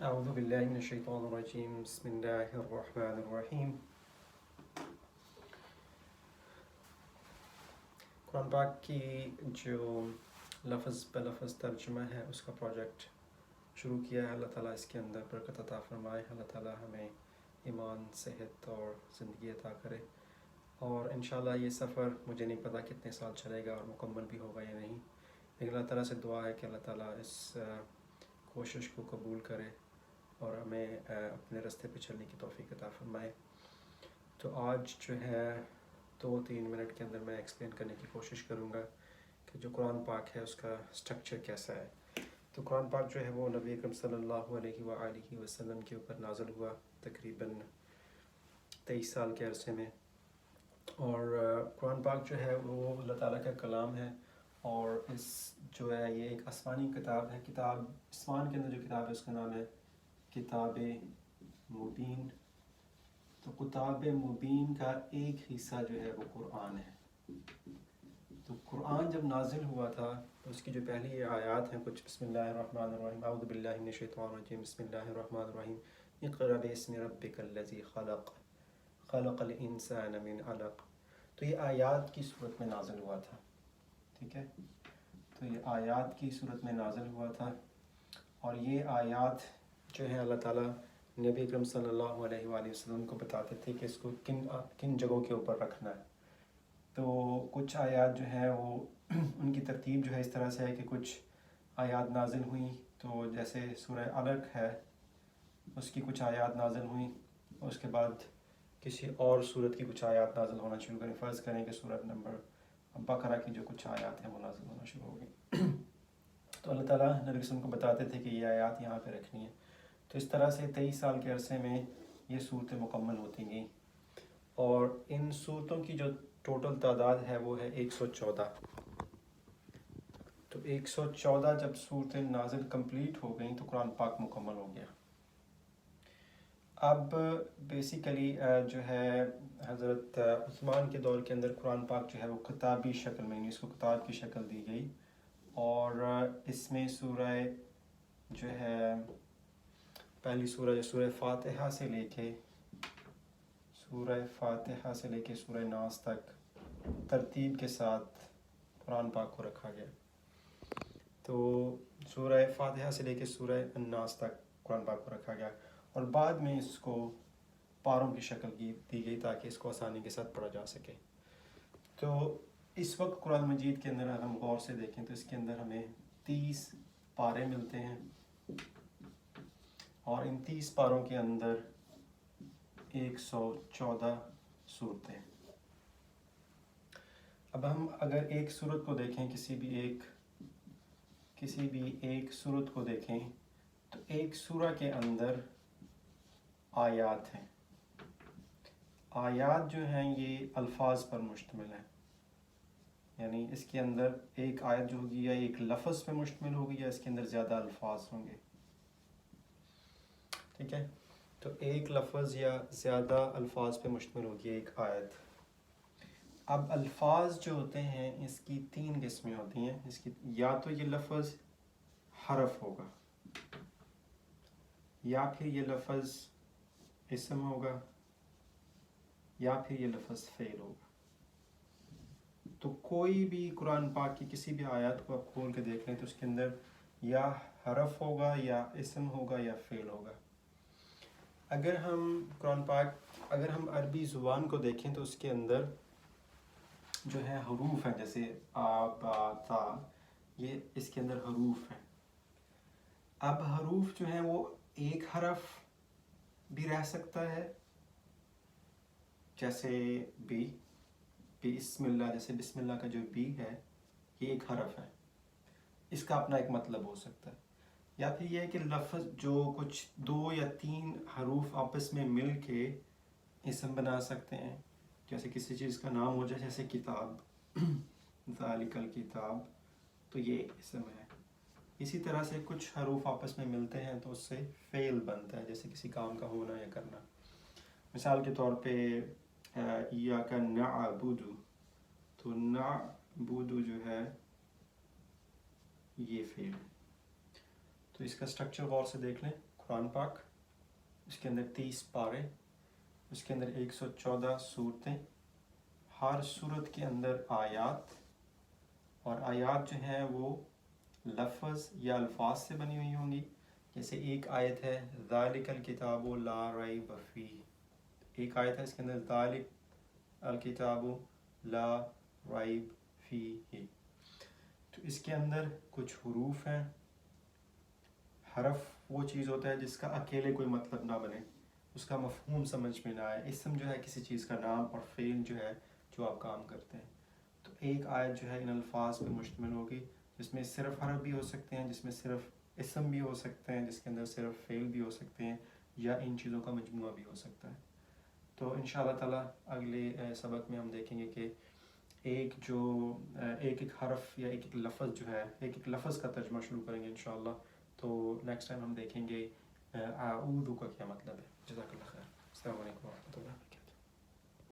اعوذ باللہ من الشیطان الرجیم بسم اللہ الرحمن الرحیم۔ قرآن پاک کی جو لفظ بہ لفظ ترجمہ ہے اس کا پروجیکٹ شروع کیا ہے۔ اللہ تعالیٰ اس کے اندر برکت عطا فرمائے، اللہ تعالیٰ ہمیں ایمان، صحت اور زندگی عطا کرے، اور انشاءاللہ یہ سفر مجھے نہیں پتہ کتنے سال چلے گا اور مکمل بھی ہوگا یا نہیں، لیکن اللہ تعالیٰ سے دعا ہے کہ اللہ تعالیٰ اس کوشش کو قبول کرے اور ہمیں اپنے راستے پہ چلنے کی توفیق عطا فرمائے۔ تو آج جو ہے 2-3 منٹ کے اندر میں ایکسپلین کرنے کی کوشش کروں گا کہ جو قرآن پاک ہے اس کا سٹرکچر کیسا ہے۔ تو قرآن پاک جو ہے وہ نبی اکرم صلی اللہ علیہ وآلہ وسلم کے اوپر نازل ہوا تقریباً 23 سال کے عرصے میں، اور قرآن پاک جو ہے وہ اللہ تعالیٰ کا کلام ہے، اور اس جو ہے یہ ایک آسمانی کتاب ہے۔ کتاب آسمان کے اندر جو کتاب ہے اس کا نام ہے کتاب مبین۔ تو کتاب مبین کا ایک حصہ جو ہے وہ قرآن ہے۔ تو قرآن جب نازل ہوا تھا تو اس کی جو پہلی آیات ہیں کچھ، بسم اللہ الرحمن الرحیم، اعوذ باللہ من الشیطان الرجیم، بسم اللہ الرحمن الرحیم، اقرأ باسم ربک الذی خلق، خلق الانسان من علق۔ تو یہ آیات کی صورت میں نازل ہوا تھا، ٹھیک ہے؟ تو یہ آیات کی صورت میں نازل ہوا تھا، اور یہ آیات جو ہے اللہ تعالیٰ نبی اکرم صلی اللہ علیہ وآلہ وسلم کو بتاتے تھے کہ اس کو کن جگہوں کے اوپر رکھنا ہے۔ تو کچھ آیات جو ہیں وہ ان کی ترتیب جو ہے اس طرح سے ہے کہ کچھ آیات نازل ہوئیں، تو جیسے سورہ علق ہے اس کی کچھ آیات نازل ہوئیں، اس کے بعد کسی اور سورت کی کچھ آیات نازل ہونا شروع کریں۔ فرض کریں کہ سورت نمبر بقرہ کی جو کچھ آیات ہیں وہ نازل ہونا شروع ہو گئی، تو اللہ تعالیٰ نبی وسلم کو بتاتے تھے کہ یہ آیات یہاں پہ رکھنی ہے۔ تو اس طرح سے 23 سال کے عرصے میں یہ صورتیں مکمل ہوتی گئیں، اور ان صورتوں کی جو ٹوٹل تعداد ہے وہ ہے 114۔ تو 114 جب صورتیں نازل کمپلیٹ ہو گئیں تو قرآن پاک مکمل ہو گیا۔ اب بیسیکلی جو ہے حضرت عثمان کے دور کے اندر قرآن پاک جو ہے وہ کتابی شکل میں، اس کو کتاب کی شکل دی گئی، اور اس میں سورہ جو ہے پہلی سورہ جو سورہ فاتحہ سے لے کے سورہ ناس تک ترتیب کے ساتھ قرآن پاک کو رکھا گیا۔ تو سورہ فاتحہ سے لے کے سورہ الناس تک قرآن پاک کو رکھا گیا، اور بعد میں اس کو پاروں کی شکل دی گئی تاکہ اس کو آسانی کے ساتھ پڑھا جا سکے۔ تو اس وقت قرآن مجید کے اندر اگر ہم غور سے دیکھیں تو اس کے اندر ہمیں 30 پارے ملتے ہیں، اور ان 30 پاروں کے اندر 114 صورتیں۔ اب ہم اگر ایک صورت کو دیکھیں، کسی بھی ایک صورت کو دیکھیں تو ایک سورہ کے اندر آیات ہیں۔ آیات جو ہیں یہ الفاظ پر مشتمل ہیں، یعنی اس کے اندر ایک آیت جو ہوگی یا ایک لفظ پہ مشتمل ہوگی یا اس کے اندر زیادہ الفاظ ہوں گے، ٹھیک ہے؟ تو ایک لفظ یا زیادہ الفاظ پہ مشتمل ہوگی ایک آیت۔ اب الفاظ جو ہوتے ہیں اس کی 3 قسمیں ہوتی ہیں۔ اس کی یا تو یہ لفظ حرف ہوگا، یا پھر یہ لفظ اسم ہوگا، یا پھر یہ لفظ فعل ہوگا۔ تو کوئی بھی قرآن پاک کی کسی بھی آیات کو آپ کھول کے دیکھ لیں تو اس کے اندر یا حرف ہوگا، یا اسم ہوگا، یا فعل ہوگا۔ اگر ہم عربی زبان کو دیکھیں تو اس کے اندر جو ہے حروف ہیں، جیسے آ، با، تا، یہ اس کے اندر حروف ہیں۔ اب حروف جو ہیں وہ ایک حرف بھی رہ سکتا ہے، جیسے بسم اللہ، جیسے بسم اللہ کا جو بی ہے یہ ایک حرف ہے، اس کا اپنا ایک مطلب ہو سکتا ہے۔ یا پھر یہ ہے کہ لفظ جو کچھ 2 یا 3 حروف آپس میں مل کے اسم بنا سکتے ہیں، جیسے کسی چیز کا نام ہو جائے، جیسے کتاب، ذالک الکتاب، تو یہ ایک اسم ہے۔ اسی طرح سے کچھ حروف آپس میں ملتے ہیں تو اس سے فعل بنتا ہے، جیسے کسی کام کا ہونا یا کرنا۔ مثال کے طور پہ ایاک نعبد، تو نعبد جو ہے یہ فعل ہے۔ تو اس کا سٹرکچر غور سے دیکھ لیں۔ قرآن پاک، اس کے اندر 30 پارے، اس کے اندر 114 صورتیں، ہر صورت کے اندر آیات، اور آیات جو ہیں وہ لفظ یا الفاظ سے بنی ہوئی ہوں گی. جیسے ایک آیت ہے ذالک الکتاب لا ریب فیہ، ایک آیت ہے اس کے اندر ذالک الکتاب لا ریب فیہ. تو اس کے اندر کچھ حروف ہیں. حرف وہ چیز ہوتا ہے جس کا اکیلے کوئی مطلب نہ بنے، اس کا مفہوم سمجھ میں نہ آئے. اسم جو ہے کسی چیز کا نام، اور فعل جو ہے جو آپ کام کرتے ہیں. تو ایک آیت جو ہے ان الفاظ پر مشتمل ہوگی، جس میں صرف حرف بھی ہو سکتے ہیں، جس میں صرف اسم بھی ہو سکتے ہیں، جس کے اندر صرف فعل بھی ہو سکتے ہیں، یا ان چیزوں کا مجموعہ بھی ہو سکتا ہے. تو انشاءاللہ تعالیٰ اگلے سبق میں ہم دیکھیں گے کہ ایک ایک حرف یا ایک لفظ جو ہے، ایک لفظ کا ترجمہ شروع کریں گے انشاءاللہ. تو نیکسٹ ٹائم ہم دیکھیں گے اعوذ کا کیا مطلب ہے. جزاک اللہ خیر. السلام علیکم ورحمۃ اللہ.